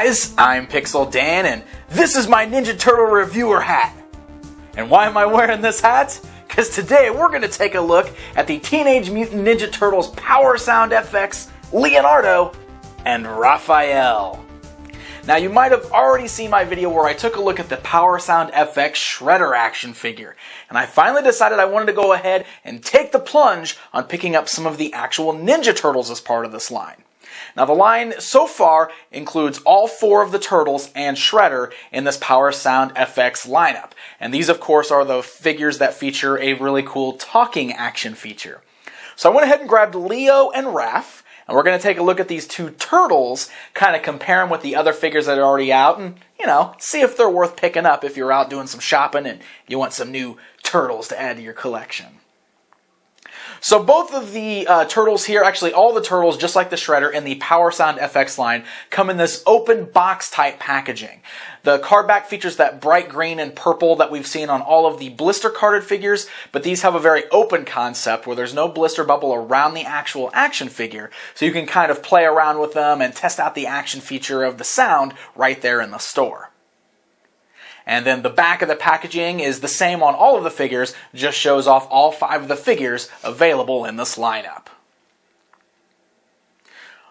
guys, I'm Pixel Dan and this is my Ninja Turtle reviewer hat. And why am I wearing this hat? Because today we're going to take a look at the Teenage Mutant Ninja Turtles Power Sound FX, Leonardo, and Raphael. Now you might have already seen my video where I took a look at the Power Sound FX Shredder action figure, and I finally decided I wanted to go ahead and take the plunge on picking up some of the actual Ninja Turtles as part of this line. Now the line so far includes all 4 of the Turtles and Shredder in this Power Sound FX lineup, and these of course are the figures that feature a really cool talking action feature. So I went ahead and grabbed Leo and Raph, and we're going to take a look at these 2 Turtles, kind of compare them with the other figures that are already out, and, you know, see if they're worth picking up if you're out doing some shopping and you want some new Turtles to add to your collection. So both of the Turtles here, actually all the Turtles, just like the Shredder in the Power Sound FX line, come in this open box type packaging. The card back features that bright green and purple that we've seen on all of the blister carded figures, but these have a very open concept where there's no blister bubble around the actual action figure, so you can kind of play around with them and test out the action feature of the sound right there in the store. And then the back of the packaging is the same on all of the figures, just shows off all 5 of the figures available in this lineup.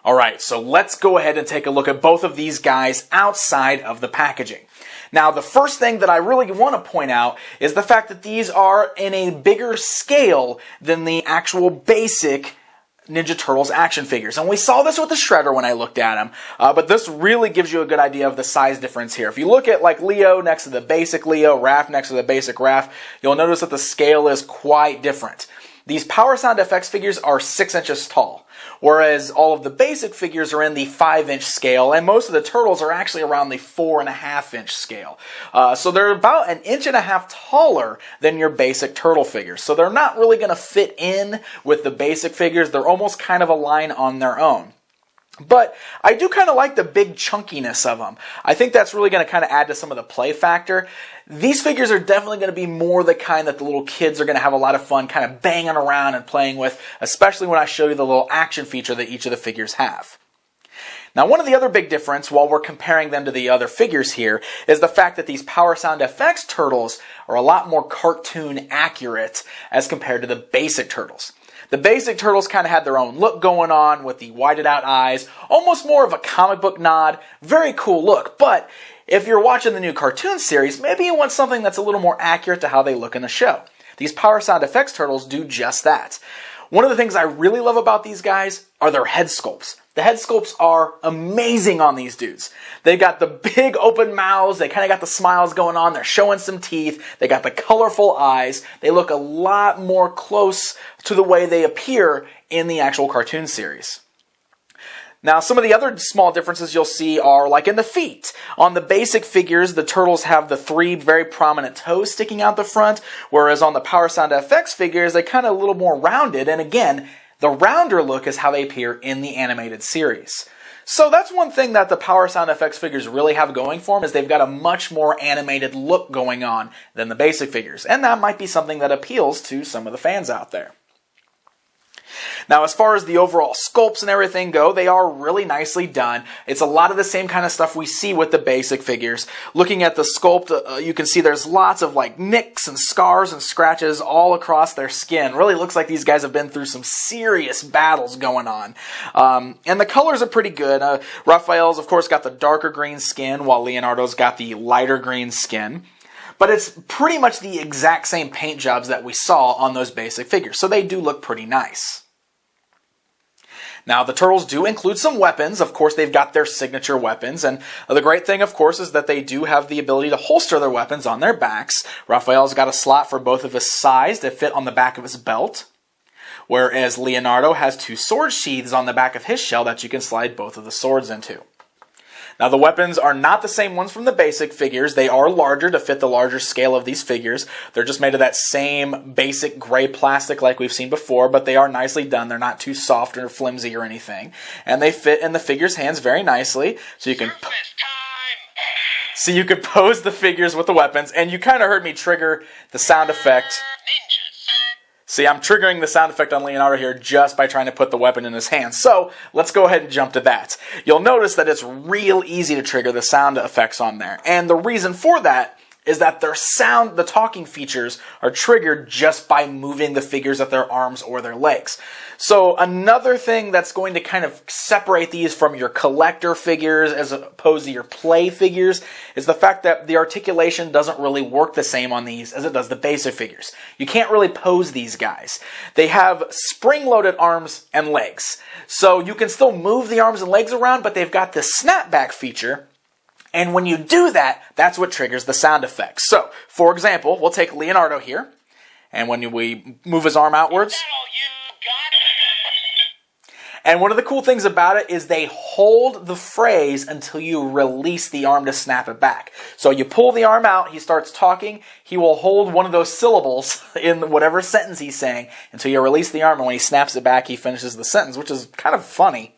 Alright, so let's go ahead and take a look at both of these guys outside of the packaging. Now, the first thing that I really want to point out is the fact that these are in a bigger scale than the actual basic Ninja Turtles action figures. And we saw this with the Shredder when I looked at him, but this really gives you a good idea of the size difference here. If you look at like Leo next to the basic Leo, Raph next to the basic Raph, you'll notice that the scale is quite different. These Power Sound FX figures are 6 inches tall, whereas all of the basic figures are in the 5-inch scale, and most of the Turtles are actually around the 4.5-inch scale. So they're about 1.5 inches taller than your basic Turtle figures. So they're not really going to fit in with the basic figures. They're almost kind of a line on their own. But I do kind of like the big chunkiness of them. I think that's really going to kind of add to some of the play factor. These figures are definitely going to be more the kind that the little kids are going to have a lot of fun kind of banging around and playing with, especially when I show you the little action feature that each of the figures have. Now, one of the other big difference, while we're comparing them to the other figures here, is the fact that these Power Sound FX Turtles are a lot more cartoon accurate as compared to the basic Turtles. The basic Turtles kind of had their own look going on with the whited out eyes, almost more of a comic book nod, very cool look, but if you're watching the new cartoon series, maybe you want something that's a little more accurate to how they look in the show. These Power Sound FX Turtles do just that. One of the things I really love about these guys are their head sculpts. The head sculpts are amazing on these dudes. They've got the big open mouths, they kind of got the smiles going on, they're showing some teeth, they got the colorful eyes, they look a lot more close to the way they appear in the actual cartoon series. Now, some of the other small differences you'll see are like in the feet. On the basic figures, the Turtles have the 3 very prominent toes sticking out the front, whereas on the Power Sound FX figures, they're kind of a little more rounded, and again, the rounder look is how they appear in the animated series. So that's one thing that the Power Sound FX figures really have going for them, is they've got a much more animated look going on than the basic figures, and that might be something that appeals to some of the fans out there. Now, as far as the overall sculpts and everything go, they are really nicely done. It's a lot of the same kind of stuff we see with the basic figures. Looking at the sculpt, you can see there's lots of like nicks and scars and scratches all across their skin. Really looks like these guys have been through some serious battles going on. And the colors are pretty good. Raphael's, of course, got the darker green skin, while Leonardo's got the lighter green skin. But it's pretty much the exact same paint jobs that we saw on those basic figures, so they do look pretty nice. Now, the Turtles do include some weapons. Of course, they've got their signature weapons, and the great thing, of course, is that they do have the ability to holster their weapons on their backs. Raphael's got a slot for both of his sides to fit on the back of his belt, whereas Leonardo has 2 sword sheaths on the back of his shell that you can slide both of the swords into. Now, the weapons are not the same ones from the basic figures. They are larger to fit the larger scale of these figures. They're just made of that same basic gray plastic like we've seen before, but they are nicely done. They're not too soft or flimsy or anything. And they fit in the figure's hands very nicely, so you can pose the figures with the weapons, and you kind of heard me trigger the sound effect. See, I'm triggering the sound effect on Leonardo here just by trying to put the weapon in his hand. So let's go ahead and jump to that. You'll notice that it's real easy to trigger the sound effects on there. And the reason for that is that their sound, the talking features, are triggered just by moving the figures at their arms or their legs. So another thing that's going to kind of separate these from your collector figures as opposed to your play figures is the fact that the articulation doesn't really work the same on these as it does the basic figures. You can't really pose these guys. They have spring-loaded arms and legs. So you can still move the arms and legs around, but they've got this snapback feature. And when you do that, that's what triggers the sound effects. So, for example, we'll take Leonardo here, and when we move his arm outwards. Is that all you got? And one of the cool things about it is they hold the phrase until you release the arm to snap it back. So you pull the arm out, he starts talking, he will hold one of those syllables in whatever sentence he's saying until you release the arm, and when he snaps it back, he finishes the sentence, which is kind of funny.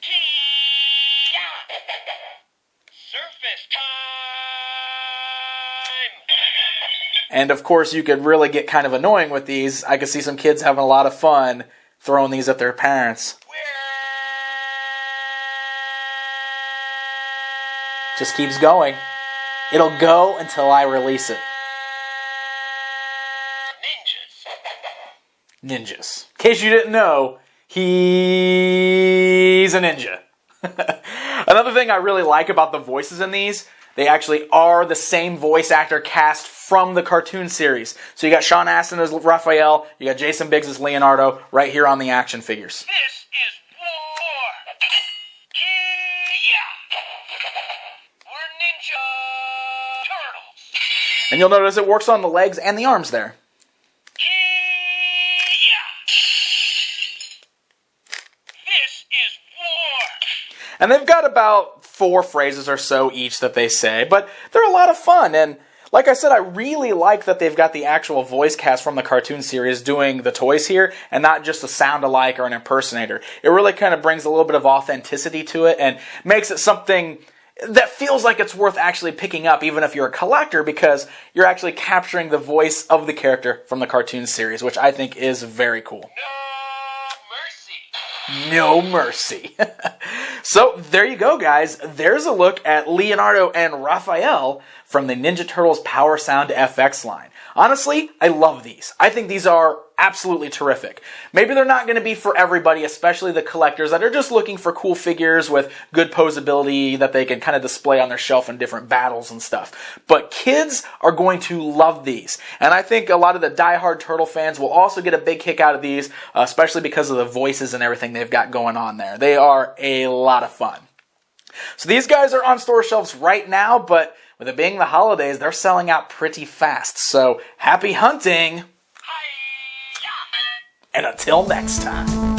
And of course, you could really get kind of annoying with these. I could see some kids having a lot of fun throwing these at their parents. Just keeps going. It'll go until I release it. Ninjas. In case you didn't know, he's a ninja. Another thing I really like about the voices in these, they actually are the same voice actor cast from the cartoon series. So you got Sean Astin as Raphael, you got Jason Biggs as Leonardo, right here on the action figures. This is war! Yeah! We're Ninja Turtles! And you'll notice it works on the legs and the arms there. This is war! And they've got about 4 phrases or so each that they say, but they're a lot of fun. And like I said, I really like that they've got the actual voice cast from the cartoon series doing the toys here, and not just a sound-alike or an impersonator. It really kind of brings a little bit of authenticity to it and makes it something that feels like it's worth actually picking up, even if you're a collector, because you're actually capturing the voice of the character from the cartoon series, which I think is very cool. No mercy. So there you go, guys. There's a look at Leonardo and Raphael from the Ninja Turtles Power Sound FX line. Honestly, I love these. I think these are absolutely terrific. Maybe they're not going to be for everybody, especially the collectors that are just looking for cool figures with good posability that they can kind of display on their shelf in different battles and stuff. But kids are going to love these. And I think a lot of the diehard Turtle fans will also get a big kick out of these, especially because of the voices and everything they've got going on there. They are a lot of fun. So these guys are on store shelves right now, but with it being the holidays, they're selling out pretty fast. So happy hunting! And until next time.